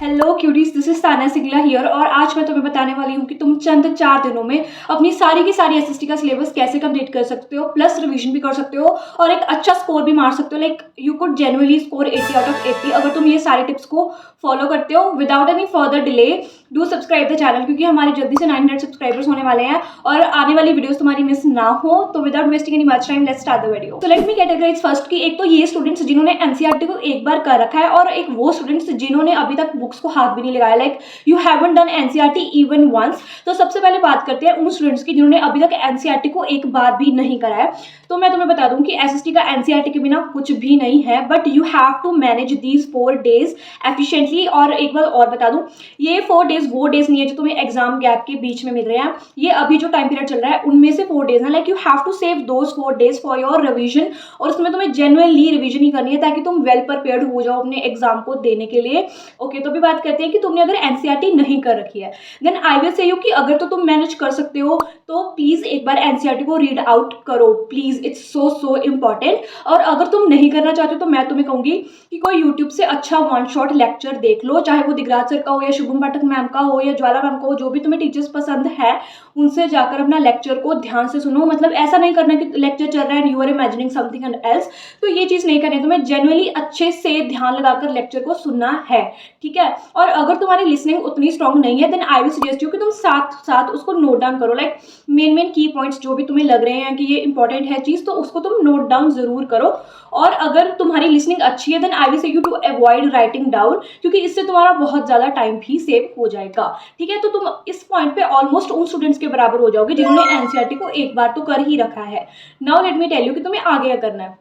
Hello cuties, this is ताना Singla here और आज मैं तुम्हें बताने वाली हूँ कि तुम चंद 4 दिनों में अपनी सारी की सारी एसएसटी का सिलेबस कैसे कंप्लीट कर सकते हो, प्लस रिवीजन भी कर सकते हो और एक अच्छा स्कोर भी मार सकते हो। Like you could genuinely score 80 out of 80 अगर तुम ये सारे टिप्स को फॉलो करते हो। Without any further delay do subscribe the channel, क्योंकि हमारे जल्दी से 900 सब्सक्राइबर्स होने वाले हैं और आने वाली वीडियोस तुम्हारी मिस ना हो। तो without wasting any much time let's start the video. तो लेट मी कैटेगराइज फर्स्ट की एक तो ये स्टूडेंट्स जिन्होंने एनसीईआरटी को एक बार कर रखा है और एक वो स्टूडेंट्स जिन्होंने अभी तक बुक्स को हाथ भी नहीं लगाया, like you haven't done NCERT even once. तो सबसे पहले बात करते हैं उन स्टूडेंट्स की जिन्होंने अभी तक एनसीईआरटी को एक बार भी नहीं करा है। तो मैं तुम्हें बता दूं कि एसएसटी का एनसीईआरटी के बिना कुछ भी नहीं है, but you have to manage these 4 days efficiently. और एक बार और बता दूं, ये 4 डेज वो डेज नहीं है जो तुम्हें एग्जाम गैप के बीच में मिल रहे हैं। ये अभी जो टाइम पीरियड चल रहा है उनमें से 4 डेज हैं। Like you have to save those 4 days for your revision और उसमें तुम्हें जेन्युइनली रिवीजन ही करनी है ताकि तुम वेल प्रिपेयर्ड हो जाओ अपने एग्जाम को देने के लिए। ओके, तो भी बात करते हैं कि तुमने अगर एनसीईआरटी नहीं कर रखी है then I will say you कि अगर तो तुम मैनेज कर सकते हो तो प्लीज एक बार एनसीईआरटी को रीड आउट करो प्लीज, इट्स सो इंपॉर्टेंट। और अगर तुम नहीं करना चाहते तो मैं तुम्हें कहूंगी कि कोई यूट्यूब से अच्छा वन शॉट लेक्चर देख लो, चाहे वो दिगराज सर का हो या शुभम पाठक मैम का हो या ज्वाला मैम का हो, जो भी तुम्हें टीचर्स पसंद है उनसे जाकर अपना लेक्चर को ध्यान से सुनो। मतलब ऐसा नहीं करना कि लेक्चर चल रहा है and you are imagining something else, तो ये चीज नहीं करनी है। तुम्हें जेन्युइनली अच्छे से ध्यान लगाकर लेक्चर को सुनना है, ठीक है। और अगर तुम्हारी लिसनिंग उतनी स्ट्रांग नहीं है then I will suggest you कि तुम साथ साथ उसको नोट डाउन करो। लाइक मेन की पॉइंट्स जो भी तुम्हें लग रहे हैं कि ये इंपॉर्टेंट है चीज, तो उसको तुम नोट डाउन जरूर करो। और अगर तुम्हारी लिसनिंग अच्छी है then I will say you to avoid writing down, क्योंकि इससे तुम्हारा बहुत ज्यादा टाइम भी सेव हो जाएगा, ठीक है। तो तुम इस पॉइंट पे ऑलमोस्ट उन स्टूडेंट्स के बराबर हो जाओगे जिन्होंने एनसीईआरटी को एक बार तो कर ही रखा है। Now let me tell you कि तुम्हें आगे क्या करना है।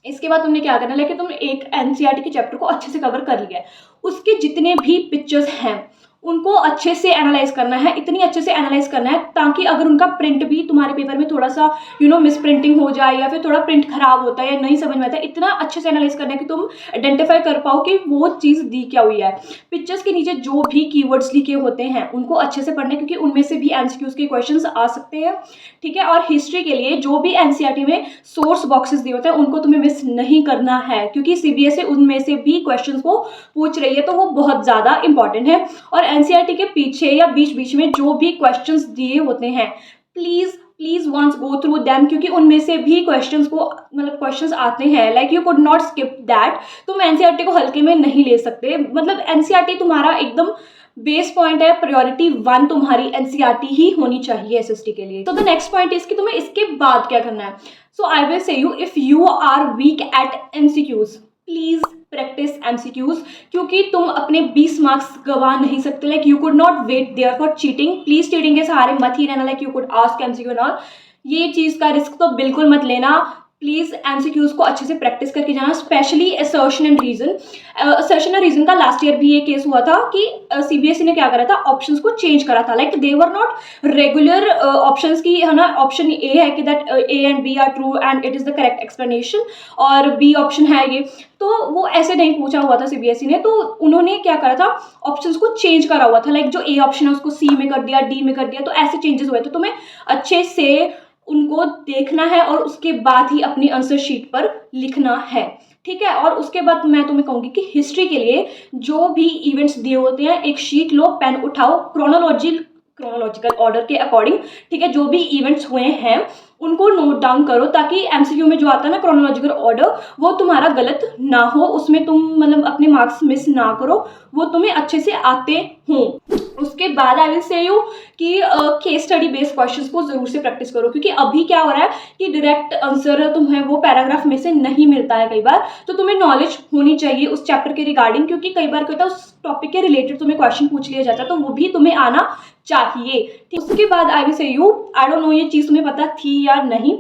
इसके बाद तुमने क्या करना है, लेकिन तुमने एक एनसीईआरटी के चैप्टर को अच्छे से कवर कर लिया है, उसके जितने भी पिक्चर्स हैं उनको अच्छे से एनालाइज करना है, इतनी अच्छे से एनालाइज करना है ताकि अगर उनका प्रिंट भी तुम्हारे पेपर में थोड़ा सा मिस प्रिंटिंग हो जाए या फिर थोड़ा प्रिंट खराब होता है या नहीं समझ में आता है, इतना अच्छे से एनालाइज करना है कि तुम आइडेंटिफाई कर पाओ कि वो चीज़ दी क्या हुई है। पिक्चर्स के नीचे जो भी कीवर्ड्स लिखे होते हैं उनको अच्छे से पढ़ना है, क्योंकि उनमें से भी एमसीक्यूज के क्वेश्चंस आ सकते हैं, ठीक है। और हिस्ट्री के लिए जो भी एनसीईआरटी में सोर्स बॉक्सेस दिए होते हैं उनको तुम्हें मिस नहीं करना है, क्योंकि सीबीएसई उनमें से भी क्वेश्चंस को पूछ रही है, तो वो बहुत ज़्यादा इंपॉर्टेंट है। और एनसीईआरटी के पीछे या बीच में जो भी क्वेश्चंस दिए होते हैं please once go through them, क्योंकि उनमें से भी क्वेश्चंस आते हैं। Like you could not skip that. तुम एनसीईआरटी को हल्के में नहीं ले सकते। मतलब एनसीईआरटी तुम्हारा एकदम बेस पॉइंट है, प्रायोरिटी 1 तुम्हारी एनसीईआरटी ही होनी चाहिए एसएसटी के लिए। तो द नेक्स्ट पॉइंट इज कि तुम्हें इसके बाद क्या करना है। So I will say you if you are weak at MCQs please practise MCQs, क्योंकि तुम अपने 20 मार्क्स गवा नहीं सकते। Like you could not wait there for cheating. Please cheating के सहारे मत ही रहना। Like you could ask MCQ and all, ये चीज का रिस्क तो बिल्कुल मत लेना। प्लीज एमसीक्यूज को अच्छे से प्रैक्टिस करके जाना, स्पेशली असर्शन एंड रीजन का लास्ट ईयर भी ये केस हुआ था कि सीबीएसई ने क्या करा था, ऑप्शंस को चेंज करा था। Like they were not regular options की, है ना। ऑप्शन ए है कि that A and B are true and it is the correct explanation, और बी ऑप्शन है ये, तो वो ऐसे नहीं पूछा हुआ था सीबीएसई ने। तो उन्होंने क्या करा था, ऑप्शंस को चेंज करा हुआ था। लाइक जो ए ऑप्शन है उसको सी में कर दिया, डी में कर दिया, तो ऐसे चेंजेस हुए। तो तुम्हें अच्छे से उनको देखना है और उसके बाद ही अपनी आंसर शीट पर लिखना है, ठीक है। और उसके बाद मैं तुम्हें कहूंगी कि हिस्ट्री के लिए जो भी इवेंट्स दिए होते हैं एक शीट लो, पेन उठाओ, क्रोनोलॉजिकल ऑर्डर के अकॉर्डिंग, ठीक है। जो भी इवेंट्स हुए हैं उनको नोट डाउन करो ताकि एमसीक्यू में जो आता है ना क्रोनोलॉजिकल ऑर्डर, वो तुम्हारा गलत ना हो, उसमें तुम मतलब अपने मार्क्स मिस ना करो, वो तुम्हें अच्छे से आते हों। उसके बाद आई विल से यू कि केस स्टडी बेस्ड क्वेश्चंस को जरूर से प्रैक्टिस करो, क्योंकि अभी क्या हो रहा है कि डायरेक्ट आंसर तुम्हें वो पैराग्राफ में से नहीं मिलता है कई बार। तो तुम्हें नॉलेज होनी चाहिए उस चैप्टर के रिगार्डिंग, क्योंकि कई बार क्या होता है उस टॉपिक के रिलेटेड तुम्हें क्वेश्चन पूछ लिया जाता है, तो वो भी तुम्हें आना चाहिए, ठीक। उसके बाद आई will say you, I don't know ये चीज़ तुम्हें पता थी या नहीं,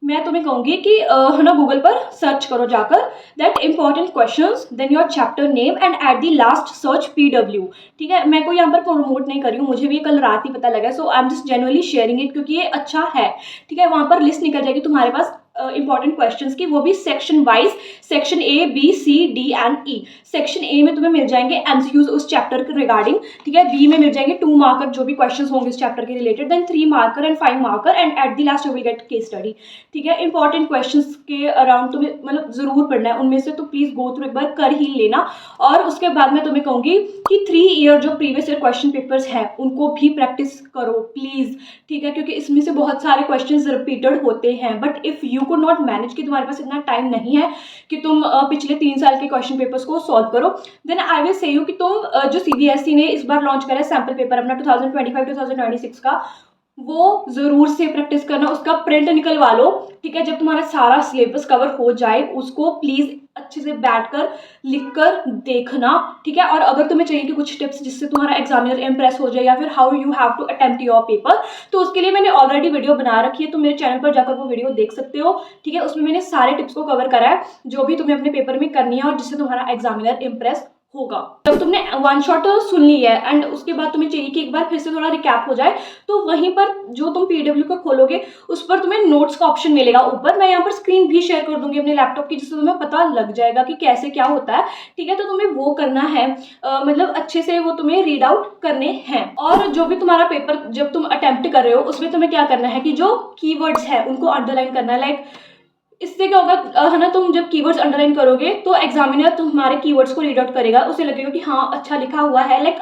मैं तुम्हें कहूंगी कि है ना गूगल पर सर्च करो जाकर that important questions then your chapter name and at the last search PW, ठीक है। मैं कोई यहाँ पर प्रमोट नहीं कर रही हूँ, मुझे भी कल रात ही पता लगा, so I am just genuinely sharing it, क्योंकि ये अच्छा है, ठीक है। वहाँ पर लिस्ट निकल जाएगी तुम्हारे पास इंपॉर्टेंट क्वेश्चंस की, वो भी section wise, section A B C D and E. Section A में तुम्हें मिल जाएंगे एमसीक्यूज उस चैप्टर के रिगार्डिंग, ठीक है। बी में मिल जाएंगे 2 मार्कर जो भी क्वेश्चंस होंगे इस चैप्टर के related, then 3 marker and 5 marker, and at the last you will get case study, ठीक है। इंपॉर्टेंट क्वेश्चंस के अराउंड तुम्हें मतलब जरूर पढ़ना है, उनमें से तो प्लीज गो थ्रू एक बार कर ही लेना। और उसके बाद मैं तुम्हें कहूंगी कि 3 ईयर जो प्रीवियस ईयर क्वेश्चन पेपर्स हैं उनको भी प्रैक्टिस करो प्लीज, ठीक है, क्योंकि इसमें से बहुत सारे क्वेश्चंस रिपीटेड होते हैं। But if you could not manage, कि तुम्हारे पास इतना टाइम नहीं है कि तुम पिछले 3 साल के क्वेश्चन पेपर्स को सॉल्व करो, then I will say you कि तुम जो सीबीएसई ने इस बार लॉन्च करा है सैम्पल पेपर अपना 2025-2026 का, वो जरूर से प्रैक्टिस करना, उसका प्रिंट निकलवा लो, ठीक है। जब तुम्हारा सारा सिलेबस कवर हो जाए उसको प्लीज अच्छे से बैठकर लिखकर देखना, ठीक है। और अगर तुम्हें चाहिए कि कुछ टिप्स जिससे तुम्हारा एग्जामिनर इम्प्रेस हो जाए, या फिर how you have to attempt your paper, तो उसके लिए मैंने ऑलरेडी वीडियो बना रखी है, तो मेरे चैनल पर जाकर वो वीडियो देख सकते हो, ठीक है। उसमें मैंने सारे टिप्स को कवर करा है जो भी तुम्हें अपने पेपर में करनी है और जिससे तुम्हारा एग्जामिनर इम्प्रेस होगा। जब तुमने वन शॉट सुन ली है एंड उसके बाद तुम्हें चाहिए कि एक बार फिर से थोड़ा रिकैप हो जाए, तो वहीं पर जो तुम पीडब्ल्यू को खोलोगे उस पर तुम्हें नोट्स का ऑप्शन मिलेगा ऊपर। मैं यहाँ पर स्क्रीन भी शेयर कर दूंगी अपने लैपटॉप की, जिससे तुम्हें पता लग जाएगा कि कैसे क्या होता है, ठीक है। तो तुम्हें वो करना है, मतलब अच्छे से वो तुम्हें रीड आउट करने हैं। और जो भी तुम्हारा पेपर जब तुम अटेम्प्ट कर रहे हो उसमें तुम्हें क्या करना है कि जो कीवर्ड्स है उनको अंडरलाइन करना है। लाइक इससे क्या होगा है ना, तुम जब कीवर्ड्स अंडरलाइन करोगे तो एग्जामिनर तुम्हारे कीवर्ड्स को रीड आउट करेगा, उसे लगेगा कि हाँ अच्छा लिखा हुआ है। लाइक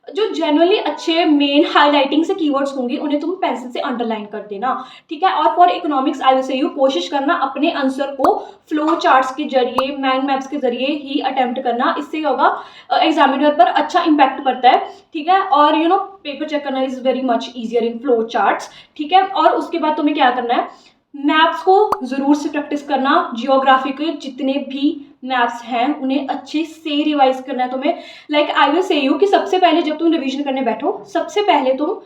जो जनरली अच्छे मेन हाईलाइटिंग से कीवर्ड्स होंगे उन्हें तुम पेंसिल से अंडरलाइन कर देना, ठीक है। और for economics I will say you कोशिश करना अपने आंसर को फ्लो चार्ट्स के जरिए, माइंड मैप्स के जरिए ही अटेम्प्ट करना। इससे क्या होगा एग्जामिनर पर अच्छा इंपैक्ट पड़ता है, ठीक है। और यू नो पेपर चेक करना is very much easier in flow charts, ठीक है। और उसके बाद तुम्हें क्या करना है, मैप्स को जरूर से प्रैक्टिस करना, जियोग्राफी के जितने भी मैप्स हैं उन्हें अच्छे से रिवाइज करना है तुम्हें। Like I will say you कि सबसे पहले जब तुम रिवीजन करने बैठो सबसे पहले तुम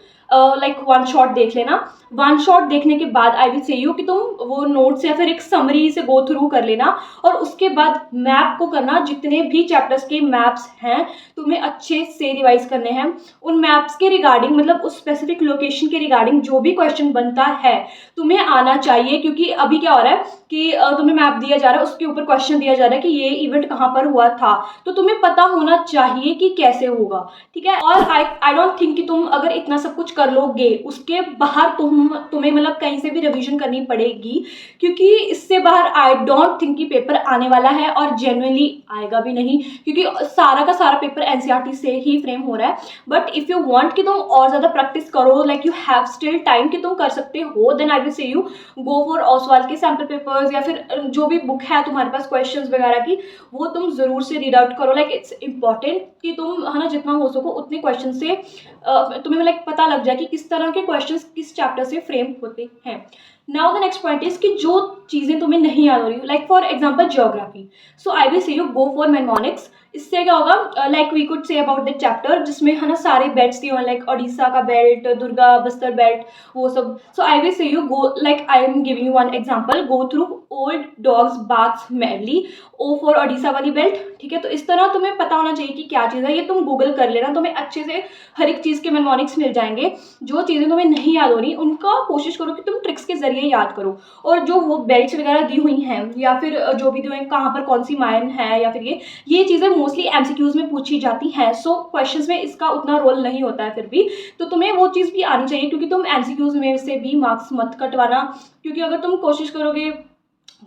लाइक वन शॉट देख लेना। वन शॉट देखने के बाद आई विल से यू कि तुम वो नोट्स या फिर एक समरी से गो थ्रू कर लेना, और उसके बाद मैप को करना। जितने भी चैप्टर्स के मैप्स हैं तुम्हें अच्छे से रिवाइज करने हैं। उन मैप्स के रिगार्डिंग मतलब उस स्पेसिफिक लोकेशन के रिगार्डिंग जो भी क्वेश्चन बनता है तुम्हें आना चाहिए, क्योंकि अभी क्या हो रहा है कि तुम्हें मैप दिया जा रहा है, उसके ऊपर क्वेश्चन दिया जा रहा है कि ये इवेंट कहाँ पर हुआ था, तो तुम्हें पता होना चाहिए कि कैसे होगा, ठीक है। और आई डोंट थिंक कि तुम अगर इतना सब कुछ कर लोगे उसके बाहर तुम्हें मतलब कहीं से भी रिवीजन करनी पड़ेगी, क्योंकि इससे बाहर आई डोंट थिंक कि पेपर आने वाला है, और जेन्युइनली आएगा भी नहीं, क्योंकि सारा का सारा पेपर एनसीईआरटी से ही फ्रेम हो रहा है। बट इफ यू वांट कि तुम और ज़्यादा प्रैक्टिस करो, like you have still time कि तुम कर सकते हो, then I will say you go for Oswal के सैम्पल पेपर्स, या फिर जो भी बुक है तुम्हारे पास क्वेश्चंस वगैरह की, वो तुम जरूर से रीड आउट करो। लाइक इट्स इंपॉर्टेंट कि तुम है ना जितना हो सको उतने क्वेश्चन से तुम्हें लाइक पता लग जाए कि किस तरह के क्वेश्चंस किस चैप्टर से फ्रेम होते हैं। Now the next point is कि जो चीज़ें तुम्हें नहीं याद हो रही, like for example geography, so I will say you go for mnemonics. इससे क्या होगा, like we could say about that chapter जिसमें है ना सारे बेल्ट्स दिए हुए, लाइक ओडिशा का बेल्ट, दुर्गा बस्तर बेल्ट, वो सब। So I will say you go, like I am giving you one example, go through old dogs baths medley, O for Odisha वाली बेल्ट, ठीक है। तो इस तरह तुम्हें पता होना चाहिए कि क्या चीज़ है, ये तुम गूगल कर लेना, तुम्हें अच्छे से हर एक चीज़ के मेमोनिक्स मिल जाएंगे। जो चीज़ें तुम्हें नहीं याद हो रही उनका कोशिश करो कि तुम ट्रिक्स के जरिए याद करो, और जो वो बेल्ट्स वगैरह दी हुई हैं या फिर जो भी दी हुई कहाँ पर कौन सी माइन है, या फिर ये चीज़ें मोस्टली एमसीक्यूज में पूछी जाती हैं। सो क्वेश्चंस में इसका उतना रोल नहीं होता है, फिर भी तो तुम्हें वो चीज़ भी आनी चाहिए, क्योंकि तुम एमसीक्यूज में से भी मार्क्स मत कटवाना। क्योंकि अगर तुम कोशिश करोगे,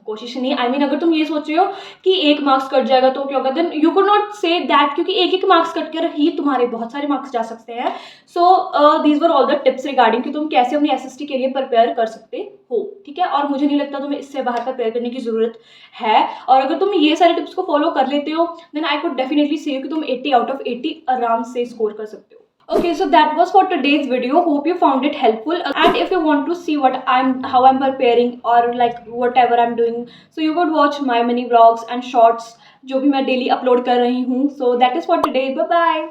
कोशिश नहीं आई मीन अगर तुम ये सोच रहे हो कि 1 मार्क्स कट जाएगा तो क्या होगा, then you could not say that, क्योंकि 1 मार्क्स कट कर ही तुम्हारे बहुत सारे मार्क्स जा सकते हैं। So these were all the tips regarding कि तुम कैसे अपनी एसएसटी के लिए प्रिपेयर कर सकते हो, ठीक है। और मुझे नहीं लगता तुम्हें इससे बाहर प्रिपेयर करने की जरूरत है, और अगर तुम ये सारे टिप्स को फॉलो कर लेते हो देन आई कुड डेफिनेटली से कि तुम 80 आउट ऑफ 80 आराम से स्कोर कर सकते हो। Okay, so that was for today's video. Hope you found it helpful. And if you want to see how I'm preparing or like whatever I'm doing, so you could watch my mini vlogs and shorts जो भी मैं daily upload कर रही हूँ. So that is for today. Bye bye.